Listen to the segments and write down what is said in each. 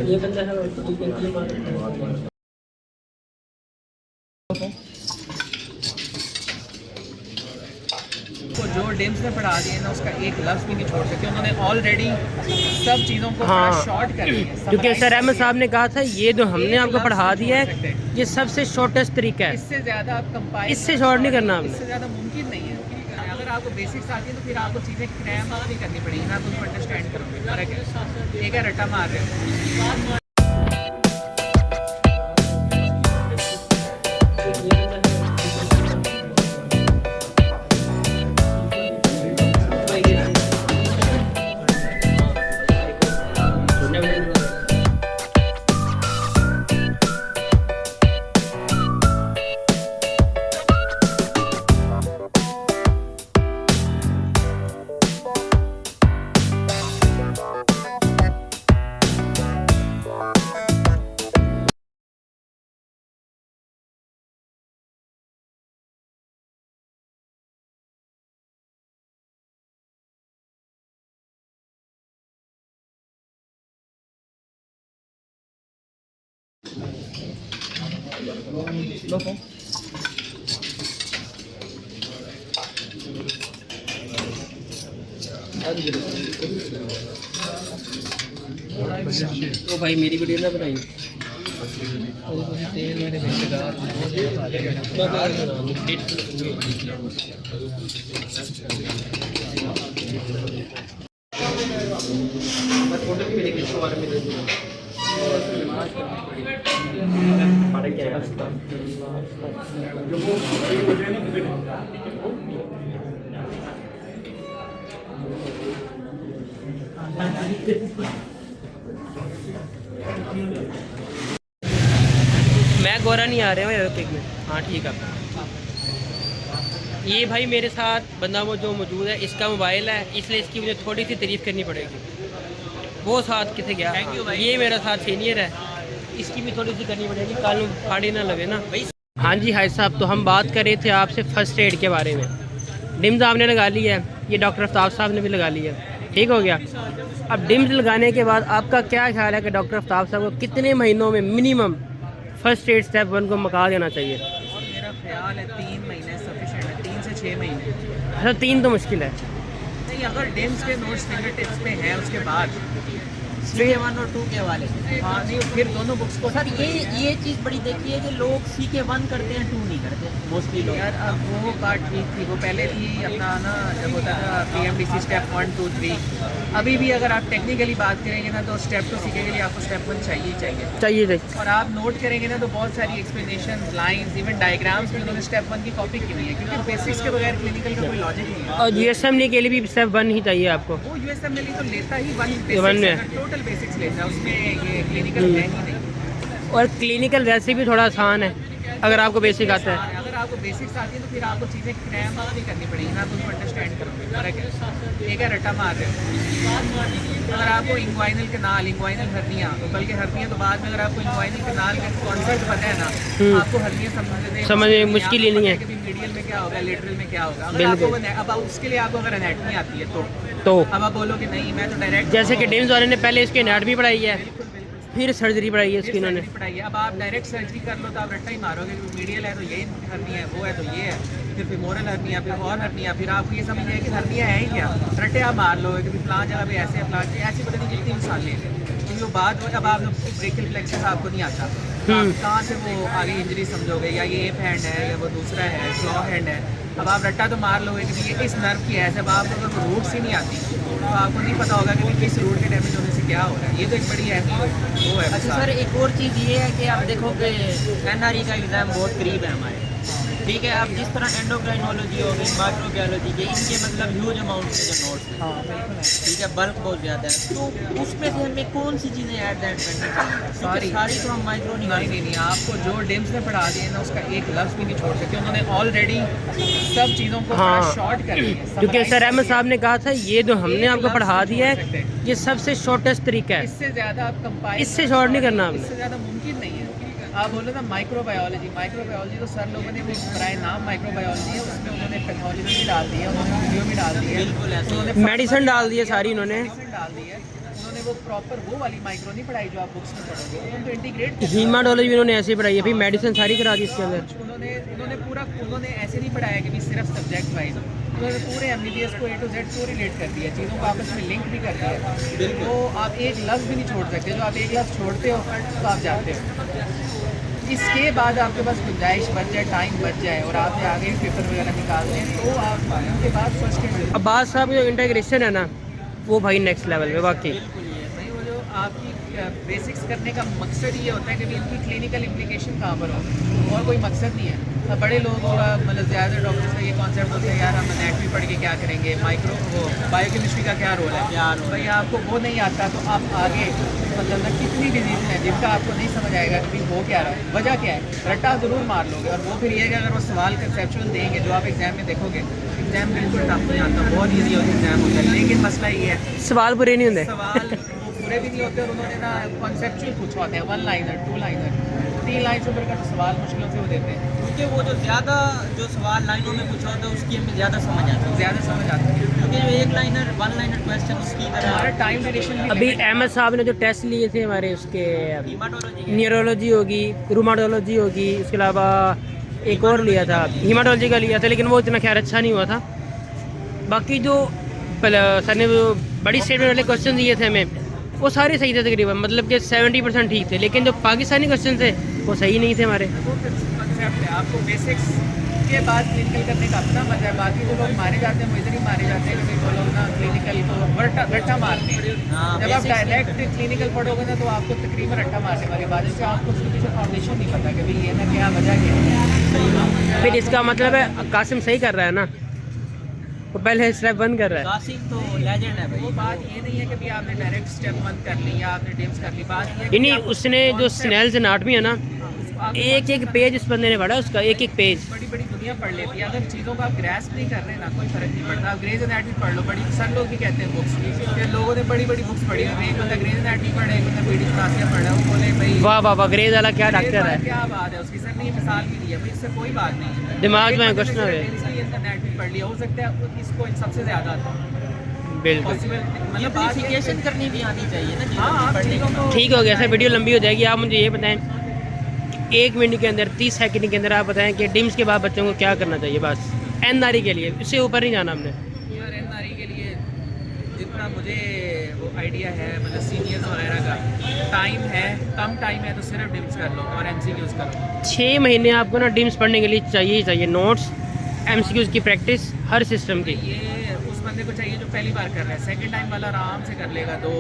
ये बंदा है को जो डिम्स ने पढ़ा दिए ना उसका एक लफ्ज़ भी नहीं छोड़ सकते। उन्होंने ऑलरेडी सब चीज़ों को शॉर्ट कर दिया। क्योंकि सर अहमद साहब ने कहा था ये जो हमने आपको पढ़ा दिया है ये सबसे शॉर्टेस्ट तरीका है, इससे ज़्यादा आप कंपाइल इससे शॉर्ट नहीं करना, इससे ज़्यादा मुमकिन नहीं है। अगर आपको बेसिक्स आती है तो फिर आपको चीज़ें क्रैम नहीं करनी पड़ेगी ना, आप उसको अंडरस्टैंड करोगे। फर्क है, एक है रट्टा मार रहे हो। तो भाई मेरी वीडियो ना बनाई। मैं गोरा नहीं आ रहा हूँ एक में। हाँ ठीक है। ये भाई मेरे साथ बंदा वो जो मौजूद है, इसका मोबाइल है इसलिए इसकी मुझे थोड़ी सी तारीफ़ करनी पड़ेगी। वो साथ किसे गया, ये मेरा साथ सीनियर है, इसकी भी थोड़ी सी करनी पड़ेगी, कल फाड़ी ना लगे ना भाई। हाँ जी हाय साहब, तो हम बात कर रहे थे आपसे फ़र्स्ट एड के बारे में। डिम्स आपने लगा ली है, ये डॉक्टर आफ्ताब साहब ने भी लगा ली है, ठीक हो गया। अब डिम्स लगाने के बाद आपका क्या ख्याल है कि डॉक्टर आफ्ताब साहब को कितने महीनों में मिनिमम फर्स्ट एड स्टेप 1 को मुका देना चाहिए? मेरा ख्याल है 3 महीने सफिशिएंट है, 3 से 6 महीने। अच्छा 3 तो मुश्किल है। नहीं, अगर डिम्स के नोट्स फिंगर टिप्स पे हैं उसके बाद CK1 और 2 के वाले, हाँ नहीं फिर दोनों बुक्स को। सर ये चीज़ बड़ी देखी है कि लोग CK1 करते हैं 2 नहीं करते मोस्टली लोग। यार अब वो बात ठीक थी, वो पहले थी अपना ना जब होता था PMDC स्टेप 1 2 3। अभी भी अगर आप टेक्निकली बात करेंगे ना तो स्टेप 2 सीखने के लिए आपको स्टेप 1 चाहिए। और आप नोट करेंगे ना तो बहुत सारी एक्सप्लेनेशन लाइंस इवन डायग्राम्स भी उन्होंने स्टेप 1 की कॉपी की हुई है, क्योंकि बेसिक्स के बगैर क्लिनिकल का कोई लॉजिक नहीं है। और USMLE के लिए भी स्टेप 1 ही चाहिए आपको। वो USMLE तो लेता ही 1 है, टोटल बेसिक्स लेता है, उसमें ये क्लिनिकल है ही नहीं। और क्लिनिकल वैसे भी थोड़ा आसान है अगर आपको बेसिक आता है। अगर आपको बेसिक्स आती है तो फिर आपको चीज़ें क्रैम नहीं करनी पड़ेगी ना, आप उसको अंडरस्टैंड करोगे। फर्क है, एक है रट्टा मार रहे हो। अगर आपको इंग्वाइनल कैनाल, इंग्वाइनल हर्निया, बल्कि हर्निया तो बाद में, अगर आपको इंग्वाइनल कैनाल का कॉन्सेप्ट पता है ना, आपको हर्निया समझने मुश्किल ही नहीं है कि मीडियल में क्या होगा, लेटरल में क्या होगा। अगर आपको अब उसके लिए आपको अगर एनाटमी आती है तो अब आप बोलोगे नहीं मैं तो डायरेक्ट, जैसे कि डिम्स वाले ने पहले इसकी एनाटमी पढ़ाई है, फिर सर्जरी पढ़ाई है इसकी इन्होंने पढ़ाई है। अब आप डायरेक्ट सर्जरी कर लो तो आप रट्टा ही मारोगे, मीडियल है तो ये हर्निया है, वो है तो ये है, फिर फेमोरल हर्निया, फिर और हर्निया, फिर आपको ये समझ है कि हर्निया है ही क्या, रट्टे आप मार लो कि फलां जगह पे ऐसे फलां ऐसी पता नहीं कितनी मिसालें हैं। क्योंकि वो बात अब आप लोग ब्रेकियल फ्लेक्सस आपको नहीं आता, कहाँ से वो आगे इंजरी समझोगे, या ये एप हैंड है या वो दूसरा है क्लॉ हैंड है। अब आप रट्टा तो मार लोगे कि ये इस नर्व की है, जब आपको अगर वो रूट से नहीं आती तो आपको नहीं पता होगा कि किस रूट के डैमेज होने से क्या हो रहा है। ये तो एक बड़ी अहम वो है। अच्छा सर, एक और चीज़ ये है कि आप देखो कि NRE का एग्ज़ाम बहुत करीब है हमारे, ठीक है। अब जिस तरह एंडोक्राइनोलॉजी हो गई, माइक्रोबायोलॉजी के, इनके मतलब ह्यूज अमाउंट के जो नोट्स हैं, ठीक है, बल्क बहुत ज़्यादा है, तो उसमें से हमें कौन सी चीज़ें ऐड करनी चाहिए? सारी तो हम माइक्रो नहीं, आपको जो डिम्स ने पढ़ा दिए ना उसका एक लफ्ज़ भी नहीं छोड़ सकते। उन्होंने ऑलरेडी सब चीज़ों को शॉर्ट कर दिया। क्योंकि सर अहमद साहब ने कहा था ये जो हमने आपको पढ़ा दिया है ये सबसे शॉर्टेस्ट तरीका है, इससे ज़्यादा आप कंपाइल, इससे शॉर्ट नहीं करना, इससे ज़्यादा मुमकिन नहीं है। आप बोल रहे ना माइक्रोबायोलॉजी तो सर लोगों ने वो बनाए नाम माइक्रोबायोलॉजी है, उसमें उन्होंने टेक्नोलॉजी भी डाल दी है, उन्होंने वीडियो भी डाल दी है, बिल्कुल ऐसे उन्होंने मेडिसिन डाल दी है सारी इन्होंने। मेडिसिन डाल दी है, उन्होंने वो प्रॉपर वो वाली माइक्रो नहीं पढ़ाई जो आप बुक्स में पढ़ोगे, उन्होंने तो इंटीग्रेट हीमाटोलॉजी भी इन्होंने ऐसे पढ़ाई है, फिर मेडिसिन सारी करा दी इसके अंदर। उन्होंने ऐसे नहीं पढ़ाया कि भी सिर्फ सब्जेक्ट वाइज, उन्होंने पूरे MBBS को A to Z को रिलेट कर दिया, चीज़ों को आपस में लिंक भी कर दिया। तो आप एक लफ्ज़ भी नहीं छोड़ सकते, जो आप एक लफ्ज़ छोड़ते हो तो आप जाते हो। इसके बाद आपके पास गुंजाइश बच जाए, टाइम बच जाए और आपने आगे पेपर वगैरह निकालते हैं तो आप उनके बाद फर्स्ट ईयर अब्बास साहब जो इंटीग्रेशन है ना वो भाई नेक्स्ट लेवल पे वाकई। भाई वो जो आपकी बेसिक्स करने का मकसद ये होता है कि भी इनकी क्लिनिकल इम्प्लीकेशन कहाँ पर हो, और कोई मकसद नहीं है। अब बड़े लोगों का मतलब ज़्यादा डॉक्टर्स का ये कॉन्सेप्ट होता है यार हम एनाटॉमी पढ़ के क्या करेंगे, माइक्रो वो बायोकेमिस्ट्री का क्या रोल है, भाई आपको वो नहीं आता तो आप आगे मतलब ना कितनी डिजीज़ हैं जिनका आपको नहीं समझ आएगा कि भाई हो क्या रहा है, वजह क्या है, रट्टा ज़रूर मार लोगे। और वो फिर ये कि अगर वो सवाल कंसेप्चुअल देंगे जो आप एग्जाम में देखोगे, एग्जाम बिल्कुल टफ नहीं आता, बहुत ईजी एग्जाम होता है, लेकिन मसला ये है सवाल पूरे नहीं होंगे, सवाल वो पूरे भी नहीं होते और उन्होंने ना कॉन्सेप्चुअल पूछा होता है, 1 लाइनर 2 लाइनर 3 लाइन से ऊपर का तो सवाल मुश्किलों से वो देते हैं, क्योंकि वो जो ज़्यादा जो सवाल लाइनों में पूछा होता है उसकी हमें ज़्यादा समझ आती है, ज़्यादा समझ आती है क्योंकि जो 1 लाइनर 1 लाइनर क्वेश्चन उसकी हमारा तरह टाइम ड्यूरेशन भी अभी limited है। अहमद साहब ने जो टेस्ट लिए थे हमारे उसके हीमाटोलॉजी न्यूरोलॉजी होगी, रूमाटोलॉजी होगी, उसके अलावा एक और लिया था हीमाटोलॉजी का लिया था, लेकिन वो इतना खैर अच्छा नहीं हुआ था। बाकी जो सर ने जो बड़ी स्टेटमेंट वाले क्वेश्चन दिए थे हमें वो सारे सही थे तकरीबन, मतलब कि 70% ठीक थे, लेकिन जो पाकिस्तानी क्वेश्चन थे वो सही नहीं थे हमारे। वो कंसेप्ट है, आपको बेसिक्स के बाद क्लिनिकल करने का अपना मजा है। बाकी जो लोग मारे जाते हैं वो इधर ही मारे जाते हैं कि वो लोग ना क्लिनिकल को रट्टा मारते हैं। हाँ, जब आप basics डायरेक्ट क्लिनिकल पढ़ोगे ना तो आपको तकरीबन रट्टा मारने वाली बात है, आपको उसके पीछे फाउंडेशन नहीं पता कि भाई ये ना क्या वजह क्या है। फिर इसका मतलब है कासिम सही कर रहा है ना, वो पहले स्टेप 1 कर रहा है। कासिम तो लेजेंड है वो भाई। बात ये नहीं है कि भाई आपने डायरेक्ट स्टेप 1 कर ली या आपने डिम्स कर ली, बात ये है कि यानी आप उसने जो concept- स्नेल्स एनाटमी है ना, आप एक एक पेज उस बंदे ने पढ़ा, उसका एक एक पेज। बड़ी बड़ी दुनिया पढ़ लेती है, अगर चीज़ों का आप ग्रैस्प नहीं कर रहे ना कोई फर्क नहीं पड़ता। आप ग्रेज एनाटमी पढ़ लो, बड़ी सर लोग भी कहते हैं बुक्स, फिर लोगों ने बड़ी बड़ी बुक्स पढ़ी है, एक बंदा ग्रेज एनाटमी पढ़े, एक बंदा बीडी फ्रांसिया पढ़ा है, वो बोले भाई वाह वाह वाह, ग्रेज वाला क्या ग्रेज डॉक्टर वाला है, क्या बात है उसकी, सर ने ये मिसाल भी दी है, भाई इससे कोई बात नहीं है। दिमाग में एक बंदे कुछ ने ना सिर्फ रहे। एनाटमी पढ़ लिया, हो सकता है इसको सबसे ज़्यादा आता बिल्कुल। पॉसिबल, मतलब बात ये है इम्प्लीकेशन करनी भी आनी चाहिए ना हाँ आप पढ़ने चीज़ों को ठीक हो गया सर, वीडियो लंबी हो जाएगी। आप मुझे ये बताएं 1 मिनट के अंदर 30 सेकंड के अंदर आप बताएं कि डिम्स के बाद बच्चों को क्या करना चाहिए, बस एनआरई के लिए, इससे ऊपर नहीं जाना हमने। यार एनआरई के लिए जितना मुझे वो आइडिया है, मतलब सीनियर्स वगैरह का टाइम है, कम टाइम है तो सिर्फ डिम्स कर लो और MCQs करो। 6 महीने आपको ना डिम्स पढ़ने के लिए चाहिए ही चाहिए, नोट्स MCQs की प्रैक्टिस हर सिस्टम की। ये उस बंदे को चाहिए जो पहली बार कर रहा है, सेकंड टाइम वाला आराम से कर लेगा, 2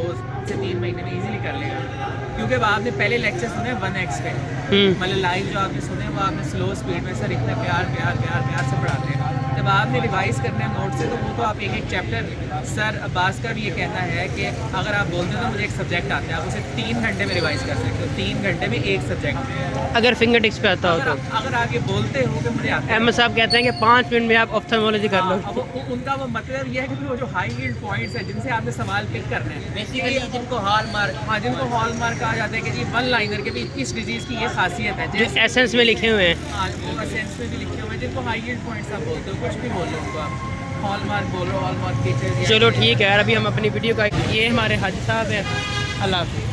से 3 महीने में इजीली कर लेगा, क्योंकि अब आपने पहले लेक्चर सुने 1x पे, मतलब लाइव जो आपने सुने वो आपने स्लो स्पीड में सर इतने प्यार प्यार प्यार प्यार से पढ़ाते हैं। जब आपने रिवाइज करना है नोट से तो वो तो आप एक एक चैप्टर, सर अब्बास का भी ये कहना है कि अगर आप बोलते हो ना मुझे एक सब्जेक्ट आता है, आप उसे 3 घंटे में रिवाइज कर सकते हो, 3 घंटे में एक सब्जेक्ट। अगर फिंगर टिप्स पे आता हो तो अगर आप ये बोलते हो कि मुझे आता है, अहमद साहब कहते हैं कि 5 मिनट में आप ऑप्थेल्मोलॉजी कर लो। अब उनका वो मतलब ये है कि वो जो हाई यील्ड पॉइंट्स है जिनसे आपने सवाल पिक करना है, बेसिकली जिनको हॉल मार्क हाँ जिनको हॉल मार्क कहा जाता है कि जी 1 लाइनर के भी इस डिजीज़ की ये खासियत है, जो जैसे एसेंस में लिखे हुए हैं। हाँ वो सेंस में भी लिखे हुए हैं, जिनको हाई यील्ड पॉइंट्स आप बोलते हो, कुछ भी बोल लो उनको आप, हॉल मार्क बोलो, हॉल मार्क फीचर। चलो ठीक है यार, अभी हम अपनी वीडियो का, ये हमारे हाजी साहब है। अल्लाह हाफ़िज़।